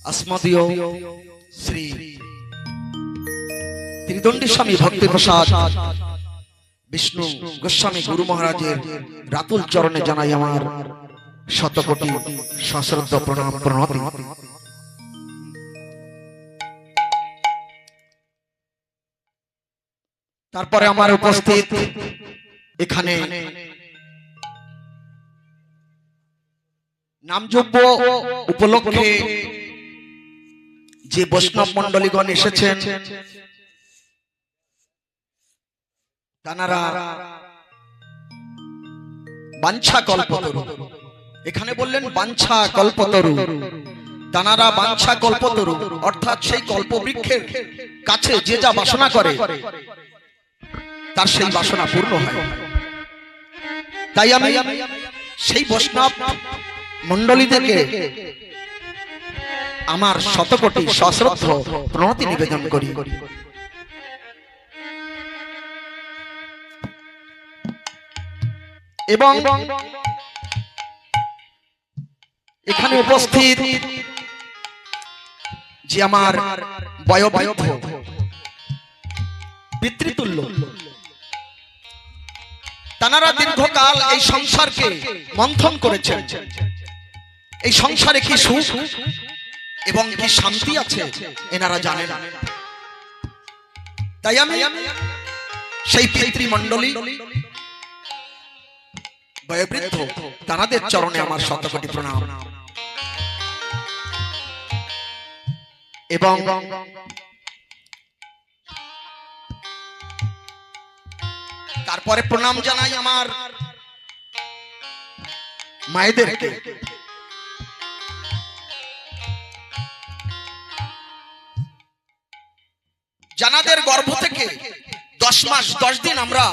अस्मदीय श्री त्रिदंडी स्वामी भक्ति प्रसाद विष्णु गोस्वामी गुरु महाराजेर रातुल चरणे जानाई आमार शतकोटी सश्रद्ध प्रणाम प्रणति। तारपरे आमार उपस्थित एखाने नामजोग्य उपलक्षे जे वैष्णव मंडलीगण एसेছেন তানারা বাঞ্ছা কল্পতরু এখানে বললেন বাঞ্ছা কল্পতরু তানারা বাঞ্ছা কল্পতরু অর্থাৎ সেই কল্পবৃক্ষের কাছে যে যা বাসনা করে তার সেই বাসনা পূর্ণ হয়। তাই আমি সেই বৈষ্ণব মণ্ডলীদেরকে আমার শতকোটি সশ্রদ্ধ প্রণতি নিবেদন করি। এবং এখানে উপস্থিত যে আমার বয়োবৃদ্ধ পিতৃতুল্য তানারা দীর্ঘকাল এই সংসারকে মন্থন করেছেন, এই সংসারে কি সুখ এবং কি শান্তি আছে এনারা জানেন। তাই আমি সেই পিতৃমণ্ডলী বয়োবৃদ্ধ তানাদের চরণে আমার শতকোটি প্রণাম। এবং তারপরে প্রণাম জানাই আমার মায়েদেরকে। জানাদের গর্ভ থেকে 10 মাস 10 দিন আমরা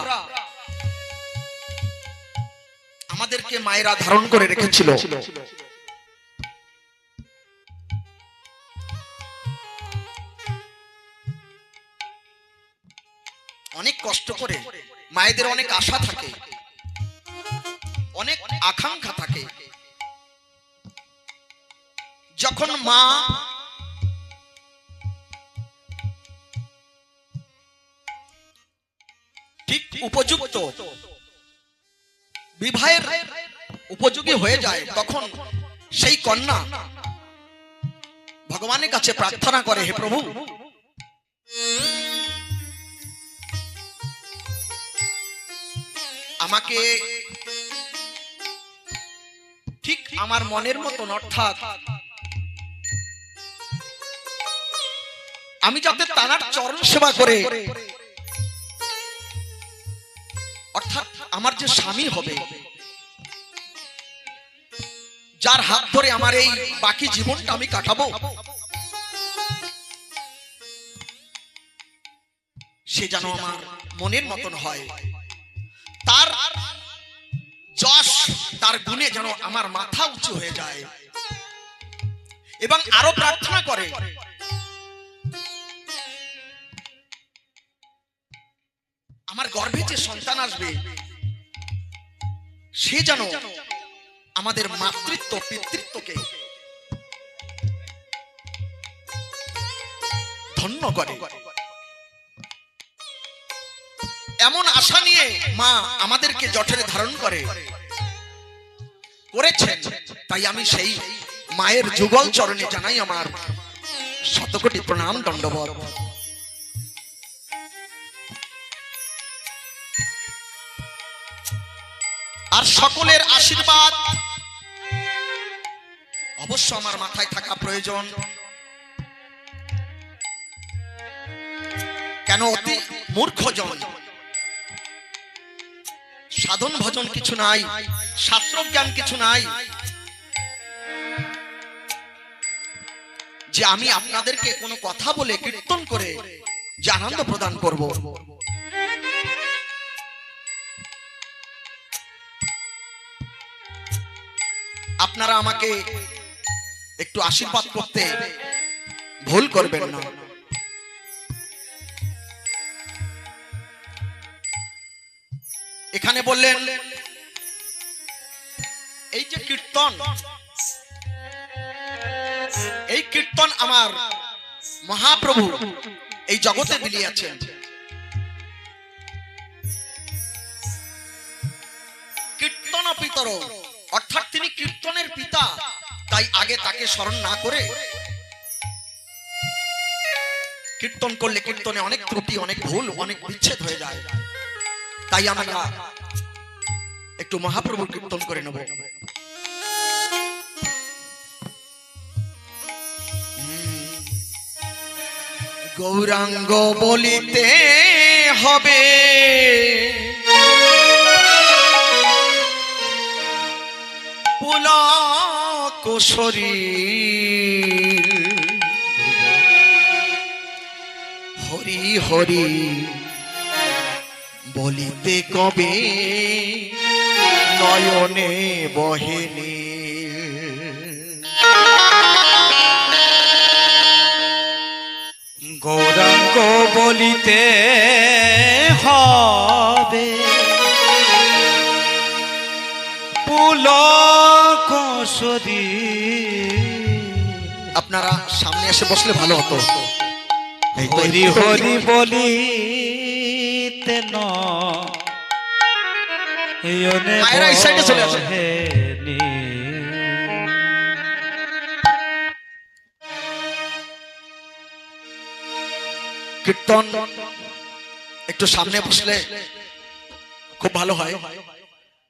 আমাদেরকে মায়েরা ধারণ করে রেখেছিল। অনেক কষ্ট করে মায়েদের অনেক আশা থাকে, অনেক আকাঙ্ক্ষা থাকে। যখন মা ঠিক উপযুক্ত বিবাহের উপযোগী হয়ে যায় তখন সেই কন্যা ভগবানের কাছে প্রার্থনা করে, হে প্রভু আমাকে ঠিক আমার মনের মতন, অর্থাৎ আমি যাতে তার চরণ সেবা করে, অর্থাৎ আমার যে স্বামী হবে, যার হাত ধরে আমার এই বাকি জীবনটা আমি কাটাবো, সে যেন আমার মনের মতন হয়, তার যশ তার গুণে যেন আমার মাথা উঁচু হয়ে যায়। এবং আরো প্রার্থনা করে আমার গর্ভে যে সন্তান আসবে সে যেন আমাদের মাতৃত্ব পিতৃত্বকে ধন্য করে। এমন আশা নিয়ে মা আমাদেরকে জঠরে ধারণ করেছেন। তাই আমি সেই মায়ের যুগল চরণে জানাই আমার শতকোটি প্রণাম দণ্ডবত। আর সকলের আশীর্বাদ অবশ্য আমার মাথায় থাকা প্রয়োজন। কেন অতি মূর্খজন, সাধন ভজন কিছু নাই, শাস্ত্র জ্ঞান কিছু নাই, যে আমি আপনাদেরকে কোনো কথা বলে কীর্তন করে যে আনন্দ প্রদান করব। আপনারা আমাকে একটু আশীর্বাদ করতে ভুল করবেন না। এখানে বললেন এই যে কীর্তন, এই কীর্তন আমার মহাপ্রভু এই জগতে বিলিয়েছেন। কীর্তন পিতর, অর্থাৎ তিনি কীর্তনের পিতা, তাই আগে তাকে স্মরণ না করে কীর্তন করলে কীর্তনে অনেক ত্রুটি, অনেক ভুল, অনেক বিচ্ছেদ হয়ে যায়। তাই আমরা একটু মহাপ্রভুর কীর্তন করে নেব। গৌরাঙ্গ বলিতে হবে পুলক শরীর, হরি হরি বলিতে কবে নয়নে বহেনি। গৌরাঙ্গ বলিতে হবে পুলক শরীর। আপনারা সামনে এসে বসলে ভালো হতো। হরি হরি বলিতে নয়নে মায়েরা এই সাইডে চলে আসে। বহেনি। কীর্তন একটু সামনে বসলে খুব ভালো হয়।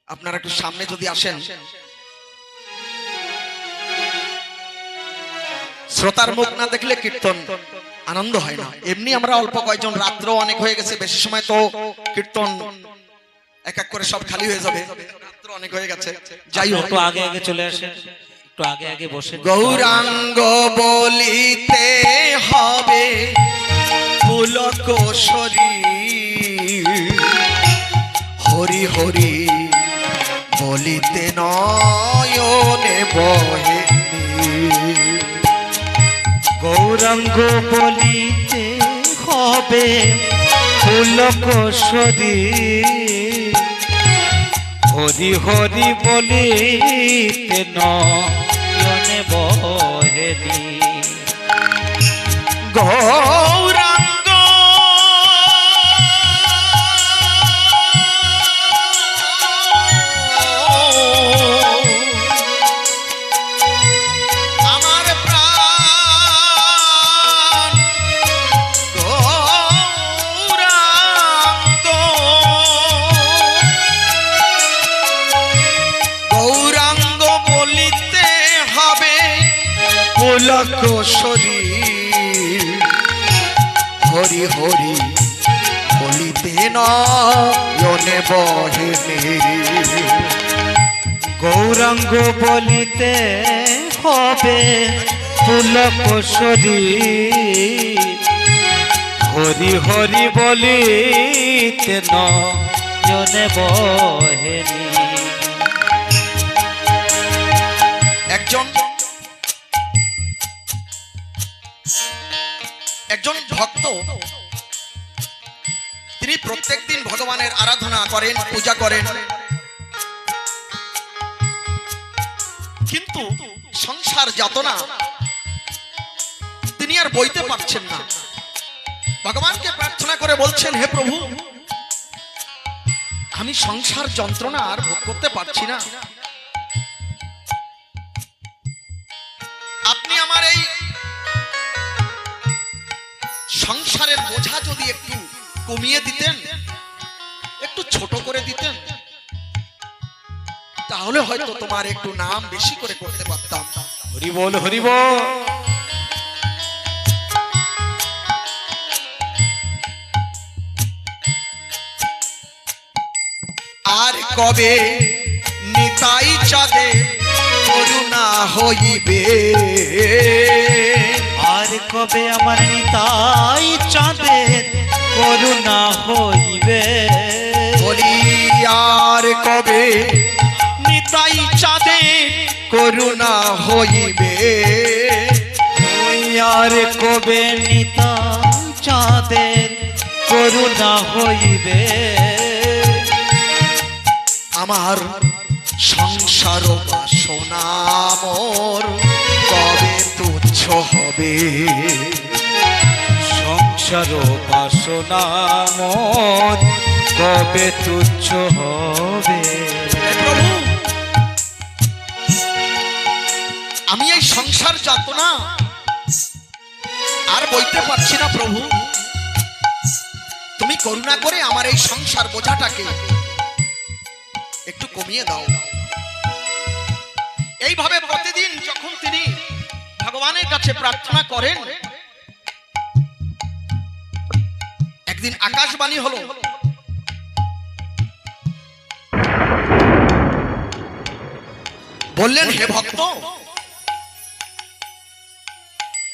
আপনারা একটু সামনে যদি আসেন, শ্রোতার মুখ না দেখলে কীর্তন আনন্দ হয় না। এমনি আমরা অল্প কয়েকজন, রাত্র অনেক হয়ে গেছে, বেশি সময় তো কীর্তন এক এক করে সব খালি হয়ে যাবে, রাত্র অনেক হয়ে গেছে। যাই হোক, একটু আগে আগে চলে আসেন, একটু আগে আগে বসে। গৌরাঙ্গ বলিতে হবে পুলক শরীর, হরি হরি বলিতে নয়নে বহেনি। গৌরাঙ্গ বলিতে হবে পুলক শরীর, হরি হরি বলিতে নয়নে বহেনি। গৌরাঙ্গ আমার প্রাণ, গৌরাঙ্গ গৌরাঙ্গ বলিতে হবে পুলক শরীর, হরি হরি বলিতে নয়নে বহেনি। গৌরাঙ্গ বলিতে হবে পুলক শরীর, হরি হরি বলিতে নয়নে বহেনি। একজন ভক্ত, তিনি প্রত্যেকদিন ভগবানের আরাধনা করেন, পূজা করেন, কিন্তু সংসার যাতনা তিনি আর বইতে পারছেন না। ভগবানকে প্রার্থনা করে বলছেন, হে প্রভু, আমি সংসার যন্ত্রণা আর ভোগ করতে পারছি না। আপনি আমার এই সংসারের বোঝা যদি একটু কমিয়ে দিতেন, একটু ছোট করে দিতেন, তাহলে হয়তো তোমার একটু নাম বেশি করে করতে পারতাম। হরি বল হরি বল। আর কবে নিতাই চাঁদে করুণা হইবে, আর কবে আমার নিতাই চাঁদের করুণা হইবে। বলি আর কবে নিতাই চাঁদে করুণা হইবে, ওই আর কবে নিতাই চাঁদের করুণা হইবে। আমার সংসার বাসনা মোর কবে তুচ্ছ হবে। সংসার বাসনা মন কবে তুচ্ছ হবে। হে প্রভু, আমি এই সংসার যাতনা আর বইতে পারছি না প্রভু, তুমি করুণা করে আমার এই সংসার বোঝাটাকে একটু কমিয়ে দাও। এইভাবে প্রতিদিন যখন তিনি ভগবানের কাছে প্রার্থনা করেন, একদিন আকাশবাণী হলো, বললেন হে ভক্ত,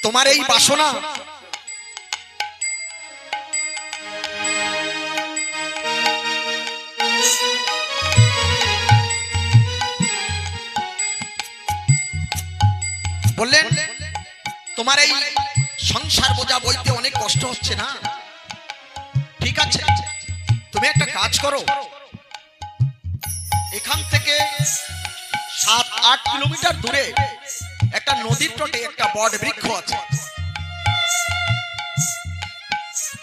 তোমার এই বাসনা বললেন তোমার এই সংসার বোঝা বইতে অনেক কষ্ট হচ্ছে না, ঠিক আছে তুমি একটা কাজ করো, এখান থেকে 7-8 কিলোমিটার দূরে একটা নদীর তটে একটা বট বৃক্ষ আছে,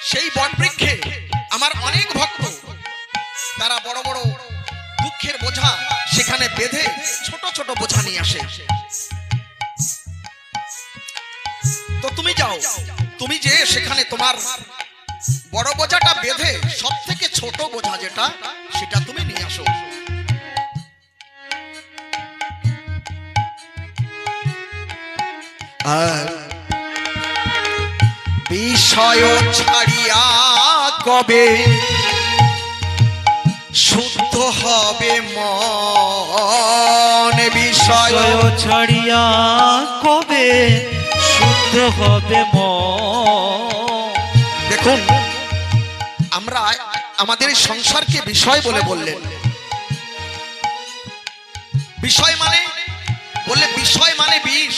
সেই বট বৃক্ষে আমার অনেক ভক্ত তারা বড় বড় দুঃখের বোঝা সেখানে বেঁধে ছোট ছোট বোঝা নিয়ে আসে। তো তুমি যাও, তুমি যে সেখানে তোমার বড় বোঝাটা বেঁধে সব থেকে ছোট বোঝা যেটা সেটা তুমি নিয়ে আসো। আর বিষয় ছাড়িয়া কবে শুদ্ধ হবে মন, বিষয় ছাড়িয়া কবে শুদ্ধ হবে মন। দেখুন, আমরা আমাদের এই সংসারকে বিষয় বলে বললেন, বিষয় মানে বললে বিষয় মানে বিষ,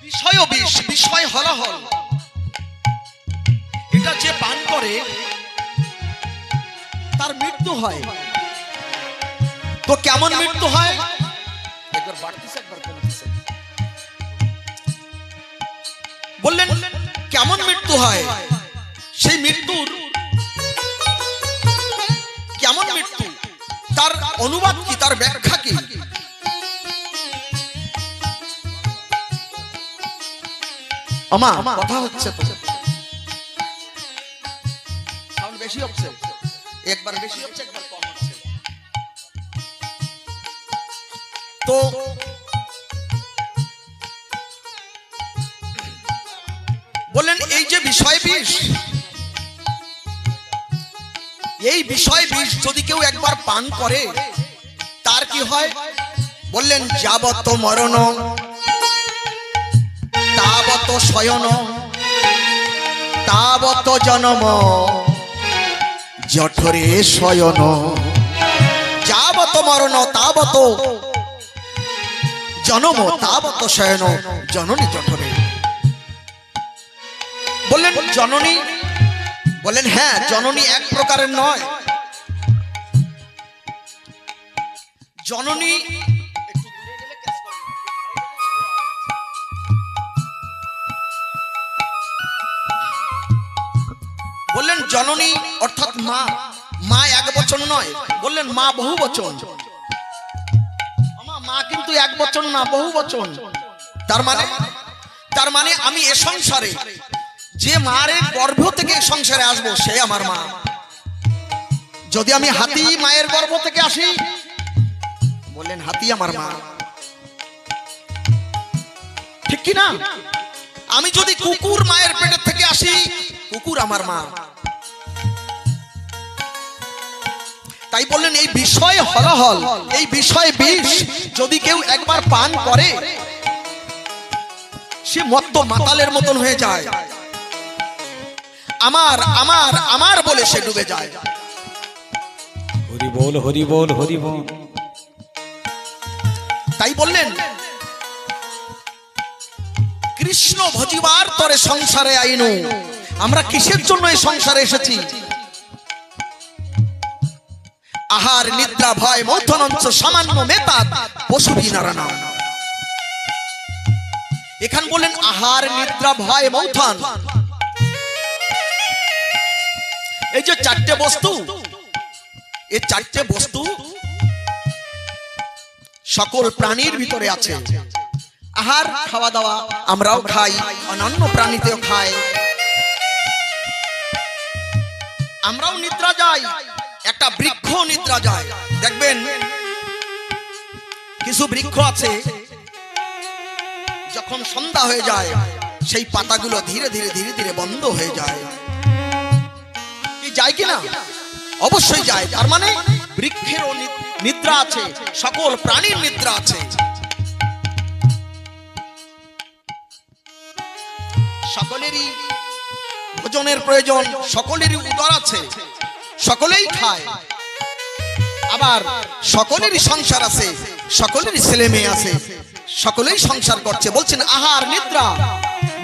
বিষয় ও বিষ, বিষয় হলাহল, এটা যে পান করে তার মৃত্যু হয়। তো কেমন মৃত্যু হয়, একবার বাড়তিছে একবার কমতিছে, বললেন কেমন মৃত্যু হয়, সেই মৃত্যুর কেমন মৃত্যু, তার অনুবাদ কি, তার ব্যাখ্যা কি? আমা কথা হচ্ছে তো, সাউন্ড বেশি হচ্ছে, একবার বেশি হচ্ছে একবার কম হচ্ছে। তো বললেন এই যে বিষয় বিষ, এই বিষয় বিষ যদি কেউ একবার পান করে তার কি হয়, বললেন যাবত মরণ তাবত শয়ন তাবত জনম জঠরে শয়ন, যাবত মরণ তাবত জনম তাবত শয়ন জননী জঠরে। বললেন জননী, বললেন হ্যাঁ জননী এক প্রকারের নয়, জননী বললেন জননী অর্থাৎ মা, মা এক বচন নয়, বললেন মা বহু বচন, মা কিন্তু এক বচন না বহু বচন। তার মানে আমি এ সংসারে যে মায়ের গর্ভ থেকে সংসারে আসবো সে আমার মা। যদি আমি হাতি মায়ের গর্ভ থেকে আসি, বললেন হাতি আমার মা, ঠিক কি না? আমি যদি কুকুর মায়ের পেটের থেকে আসি, কুকুর আমার মা। তাই বললেন এই বিষয় হলাহল, এই বিষয় বিষ যদি কেউ একবার পান করে সে মত্ত মাতালের মতন হয়ে যায়, আমার আমার আমার বলে সে ডুবে যায়। হরি বল হরি বল হরি বল। তাই বললেন কৃষ্ণ ভজিবার তরে সংসারে আইনু, আমরা কিসের জন্য এই সংসারে এসেছি? আহার নিদ্রা ভয় মৌথনঞ্চ সামান্য মেতা পশুবি নারায়ণ। এখান বললেন আহার নিদ্রা ভয় মৌথন। এই যে চারটে বস্তু, এই চারটে বস্তু সকল প্রাণীর ভিতরে আছে। আহার খাওয়া দাওয়া আমরাও খাই, অন্যান্য প্রাণীতেও খায়। আমরাও নিদ্রা যাই, একটা বৃক্ষ নিদ্রা যায়। দেখবেন কিছু বৃক্ষ আছে যখন সন্ধ্যা হয়ে যায় সেই পাতাগুলো ধীরে ধীরে ধীরে ধীরে বন্ধ হয়ে যায়। কি যায় কিনা? অবশ্যই যায়। তার মানে বৃক্ষেরও নিদ্রা আছে, সকল প্রাণীর নিদ্রা আছে। সকলেরই ভোজনের প্রয়োজন, সকলেরই উদর আছে, সকলেই খায়। আবার সকলেরই সংসার আছে, সকলেরই ছেলে মেয়ে আছে, সকলেই সংসার করছে। বলছেন আহার নিদ্রা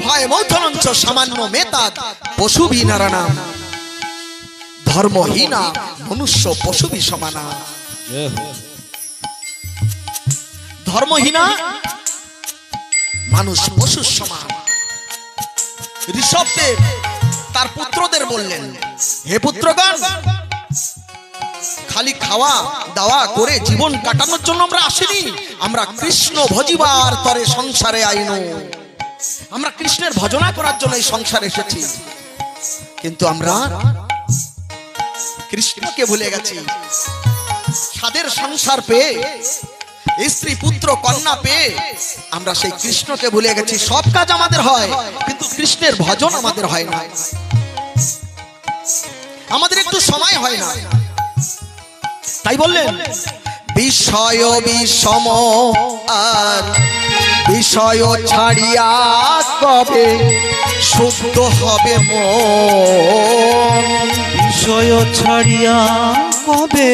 ভয় মৌথনঞ্চ সামান্য মেতাদ পশুভি নারানা ধর্মহীনা মনুষ্য পশুভি সমানা। ধর্মহীনা মানুষ পশুর সমান। ঋষভদেব তার পুত্রদের বললেন, হে পুত্রগণ, খালি খাওয়া দাওয়া করে জীবন কাটানোর জন্য আমরা আসিনি, আমরা কৃষ্ণ ভজিবার তরে সংসারে আইনু। আমরা কৃষ্ণের ভজনা করার জন্য এই সংসারে এসেছি। কিন্তু আমরা কৃষ্ণকে ভুলে গেছি। সাদের সংসার পেয়ে, স্ত্রী পুত্র কন্যা পেয়ে আমরা সেই কৃষ্ণকে ভুলে গেছি। সব কাজ আমাদের হয়, কিন্তু কৃষ্ণের ভজন আমাদের হয় না। আমাদের একটু সময় হয় না। তাই বললেন বিষয় বিষম আর বিষয় ছাড়িয়া কবে শুদ্ধ হবে মন। বিষয় ছাড়িয়া কবে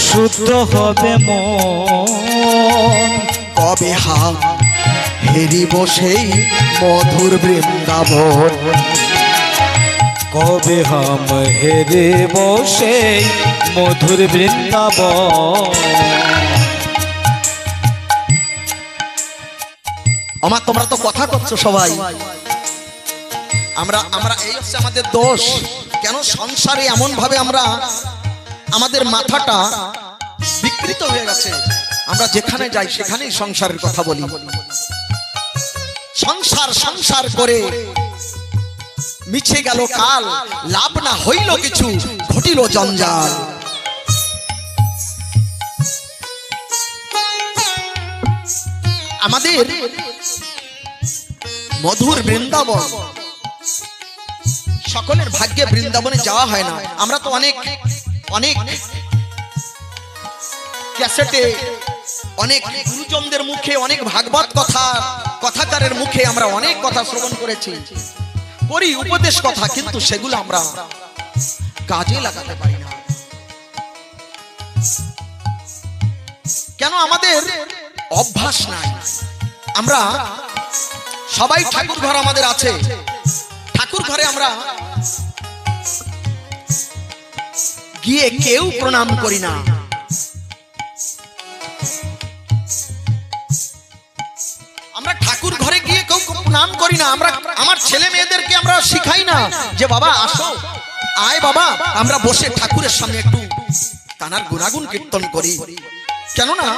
শুদ্ধ হবে মন। কবে হাম হেরিব সেই মধুর বৃন্দাবন। কবে হাম হেরে বসে মধুর বৃন্দাবন। আমার তোমরা তো কথা করছো সবাই। আমরা আমরা এই হচ্ছে আমাদের দোষ। কেন সংসারে এমন ভাবে আমরা আমাদের মাথাটা বিকৃত হয়ে গেছে। আমরা যেখানে যাই সেখানেই সংসারের কথা বলি। সংসার সংসার করে মিছে গেল কাল, লাভ না হইল কিছু, ঘটিল জঞ্জাল। আমাদের মধুর বৃন্দাবন, সকলের ভাগ্যে বৃন্দাবনে যাওয়া হয় না। আমরা তো অনেক অনেক ক্যাসেটে, অনেক গুরুজনদের মুখে, অনেক ভাগবত কথাকারের মুখে আমরা অনেক কথা শ্রবণ করেছি, করি উপদেশ কথা, কিন্তু সেগুলো আমরা কাজে লাগাতে পারি না। কেন? আমাদের অভ্যাস নাই। আমরা সবাই ঠাকুর ঘর আমাদের আছে, ঠাকুর ঘরে আমরা গিয়ে কেউ প্রণাম করি না। আমরা ঠাকুর ঘরে গিয়ে কেউ প্রণাম করি না। আমরা আমার ছেলে মেয়েদেরকে আমরা শিখাই না যে বাবা আসো, আয় বাবা, আমরা বসে ঠাকুরের সামনে একটু তানার গুণাগুণ কীর্তন করি। কেননা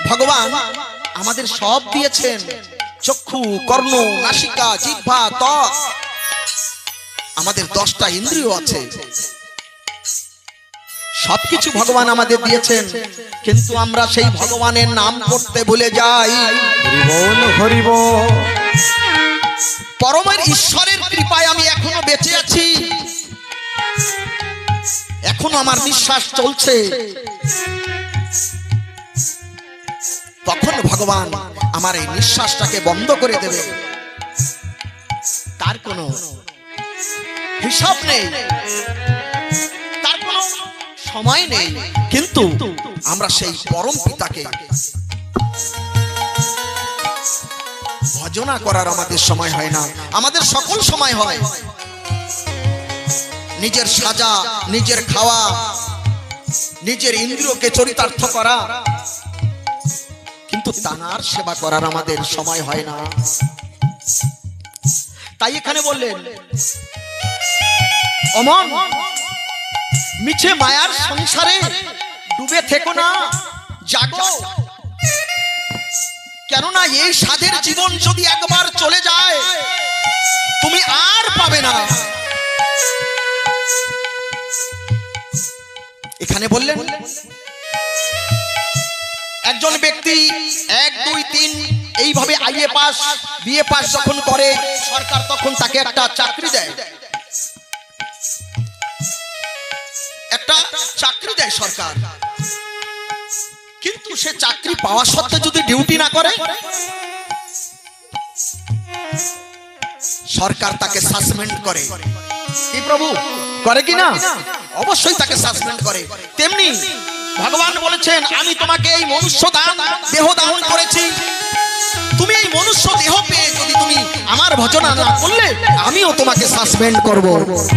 ভগবান আমাদের সব দিয়েছেন, চক্ষু, কর্ণ, নাসিকা, জিহ্বা, ত্বক, আমাদের 10টা ইন্দ্রিয় আছে। সবকিছু ভগবান আমাদের দিয়েছেন, কিন্তু আমরা সেই ভগবানের নাম করতে ভুলে যাই। হরি বল হরি বল। পরমের ঈশ্বরের কৃপায় আমি এখনো বেঁচে আছি, এখনো আমার নিঃশ্বাস চলছে। তখন ভগবান আমার এই নিঃশ্বাসটাকে বন্ধ করে দেবে, তার কোনো হিসাব নেই, তার কোনো সময় নেই। কিন্তু আমরা সেই পরম পিতাকে ভজনা করার আমাদের সময় হয় না। আমাদের সকল সময় হয় নিজের সাজা, নিজের খাওয়া, নিজের ইন্দ্রিয়কে চরিতার্থ করা, কিন্তু তানার সেবা করার আমাদের সময় হয় না। তাই এখানে বললেন, অমন মিছে মায়ার সংসারে ডুবে থেকো না, জাগো। কেননা এই সাধের জীবন যদি একবার চলে যায় তুমি আর পাবে না। এখানে বললেন একজন ব্যক্তি 1, 2, 3 এইভাবে আইএ পাস বিএ পাস যখন করে সরকার তখন তাকে একটা চাকরি দেয়, একটা চাকরি দেয় সরকার। কিন্তু সে চাকরি পাওয়া সত্ত্বেও যদি ডিউটি না করে সরকার তাকে সাসপেন্ড করে। কি প্রভু করে কি না? অবশ্যই তাকে সাসপেন্ড করে। তেমনি ভগবান বলেছেন, আমি তোমাকে এই মনুষ্য দেহ দান করেছি, তুমি এই মনুষ্য দেহ পেয়ে যদি তুমি আমার ভজনা না করলে আমিও তোমাকে সাসপেন্ড করব।